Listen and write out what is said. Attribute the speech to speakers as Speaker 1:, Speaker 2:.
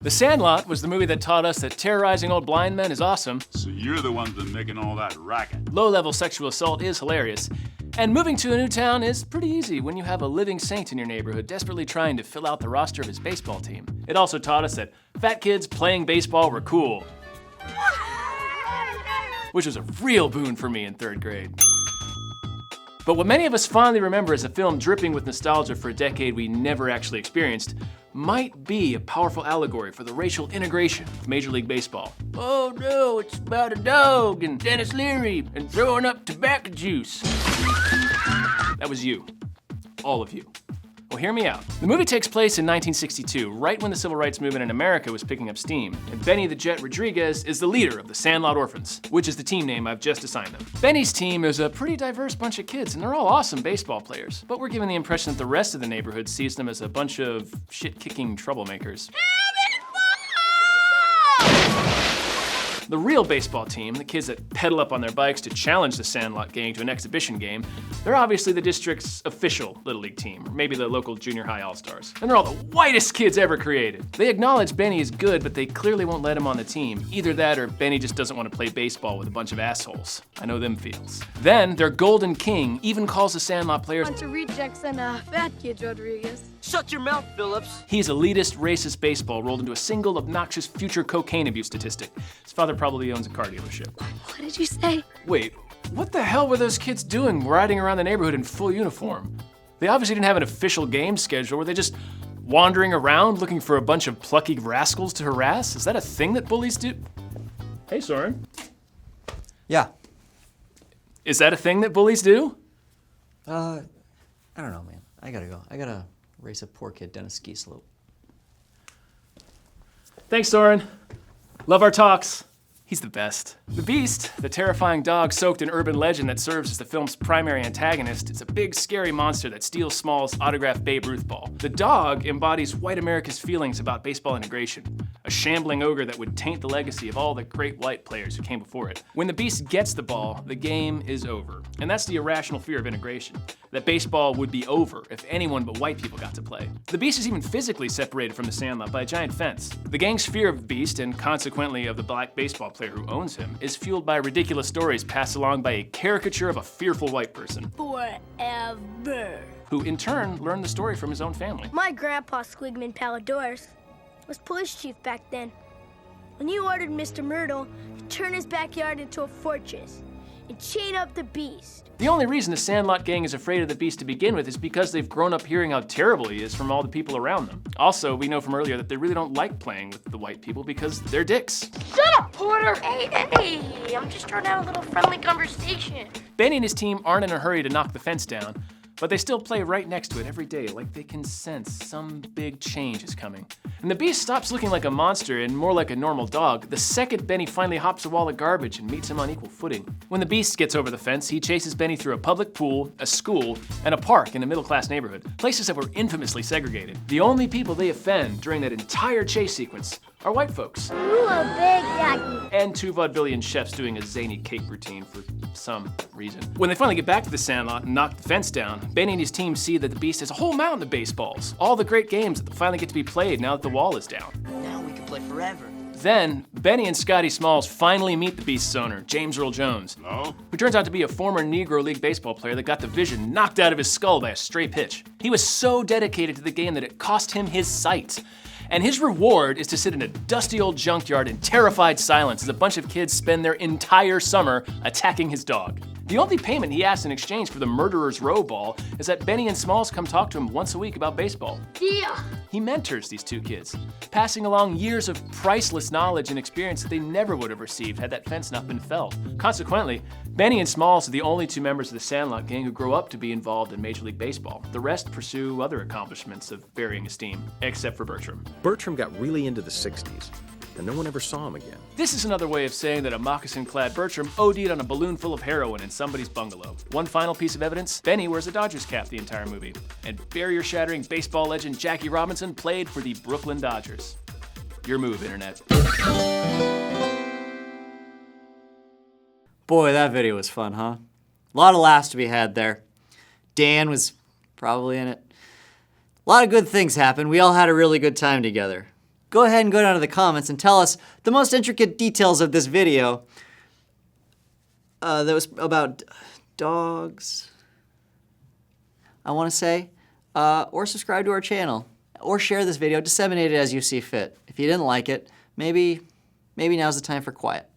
Speaker 1: The Sandlot was the movie that taught us that terrorizing old blind men is awesome.
Speaker 2: So you're the one that's making all that racket.
Speaker 1: Low-level sexual assault is hilarious. And moving to a new town is pretty easy when you have a living saint in your neighborhood desperately trying to fill out the roster of his baseball team. It also taught us that fat kids playing baseball were cool. Which was a real boon for me in 3rd grade. But what many of us fondly remember as a film dripping with nostalgia for a decade we never actually experienced might be a powerful allegory for the racial integration of Major League Baseball. Oh no, it's about a dog and Dennis Leary and throwing up tobacco juice. That was you. All of you. Well, hear me out. The movie takes place in 1962, right when the civil rights movement in America was picking up steam, and Benny the Jet Rodriguez is the leader of the Sandlot Orphans, which is the team name I've just assigned them. Benny's team is a pretty diverse bunch of kids, and they're all awesome baseball players, but we're given the impression that the rest of the neighborhood sees them as a bunch of shit-kicking troublemakers. The real baseball team, the kids that pedal up on their bikes to challenge the Sandlot gang to an exhibition game, they're obviously the district's official Little League team, or maybe the local junior high all-stars. And they're all the whitest kids ever created. They acknowledge Benny is good, but they clearly won't let him on the team. Either that or Benny just doesn't want to play baseball with a bunch of assholes. I know them feels. Then their golden king even calls the Sandlot players
Speaker 3: bunch of rejects and fat kids, Rodriguez.
Speaker 4: Shut your mouth, Phillips.
Speaker 1: He's elitist, racist baseball rolled into a single obnoxious future cocaine abuse statistic. His father probably owns a car dealership.
Speaker 3: What did you say?
Speaker 1: Wait, what the hell were those kids doing riding around the neighborhood in full uniform? They obviously didn't have an official game schedule. Were they just wandering around looking for a bunch of plucky rascals to harass? Is that a thing that bullies do? Hey, Soren.
Speaker 5: Yeah.
Speaker 1: Is that a thing that bullies do?
Speaker 5: I don't know, man. I gotta go. I gotta race a poor kid down a ski slope.
Speaker 1: Thanks, Soren. Love our talks. He's the best. The Beast, the terrifying dog soaked in urban legend that serves as the film's primary antagonist, is a big, scary monster that steals Small's autographed Babe Ruth ball. The dog embodies white America's feelings about baseball integration, a shambling ogre that would taint the legacy of all the great white players who came before it. When the Beast gets the ball, the game is over. And that's the irrational fear of integration, that baseball would be over if anyone but white people got to play. The Beast is even physically separated from the Sandlot by a giant fence. The gang's fear of the Beast, and consequently of the black baseball player who owns him, is fueled by ridiculous stories passed along by a caricature of a fearful white person.
Speaker 3: Forever.
Speaker 1: Who in turn learned the story from his own family.
Speaker 3: My grandpa, Squigman Palladores, was police chief back then. When he ordered Mr. Myrtle to turn his backyard into a fortress and chain up the Beast.
Speaker 1: The only reason the Sandlot gang is afraid of the Beast to begin with is because they've grown up hearing how terrible he is from all the people around them. Also, we know from earlier that they really don't like playing with the white people because they're dicks.
Speaker 3: Shut up, Porter! Hey, I'm just trying to have a little friendly conversation.
Speaker 1: Benny and his team aren't in a hurry to knock the fence down, but they still play right next to it every day, like they can sense some big change is coming. And the Beast stops looking like a monster and more like a normal dog the second Benny finally hops a wall of garbage and meets him on equal footing. When the Beast gets over the fence, he chases Benny through a public pool, a school, and a park in a middle-class neighborhood, places that were infamously segregated. The only people they offend during that entire chase sequence are white folks.
Speaker 3: Ooh, a big daddy.
Speaker 1: And 2 vaudevillian chefs doing a zany cake routine for some reason. When they finally get back to the Sandlot and knock the fence down, Benny and his team see that the Beast has a whole mountain of baseballs. All the great games that finally get to be played now that the wall is down.
Speaker 4: Now we can play forever.
Speaker 1: Then, Benny and Scotty Smalls finally meet the Beast's owner, James Earl Jones, who turns out to be a former Negro League baseball player that got the vision knocked out of his skull by a stray pitch. He was so dedicated to the game that it cost him his sight. And his reward is to sit in a dusty old junkyard in terrified silence as a bunch of kids spend their entire summer attacking his dog. The only payment he asks in exchange for the murderer's row ball is that Benny and Smalls come talk to him once a week about baseball.
Speaker 3: Yeah.
Speaker 1: He mentors these 2 kids, passing along years of priceless knowledge and experience that they never would have received had that fence not been felled. Consequently, Benny and Smalls are the only 2 members of the Sandlot gang who grow up to be involved in Major League Baseball. The rest pursue other accomplishments of varying esteem, except for Bertram.
Speaker 6: Bertram got really into the 60s, and no one ever saw him again.
Speaker 1: This is another way of saying that a moccasin-clad Bertram OD'd on a balloon full of heroin in somebody's bungalow. One final piece of evidence, Benny wears a Dodgers cap the entire movie. And barrier-shattering baseball legend Jackie Robinson played for the Brooklyn Dodgers. Your move, Internet.
Speaker 5: Boy, that video was fun, huh? A lot of laughs to be had there. Dan was probably in it. A lot of good things happened. We all had a really good time together. go ahead and go down to the comments and tell us the most intricate details of this video that was about dogs, I want to say, or subscribe to our channel, or share this video, disseminate it as you see fit. If you didn't like it, maybe now's the time for quiet.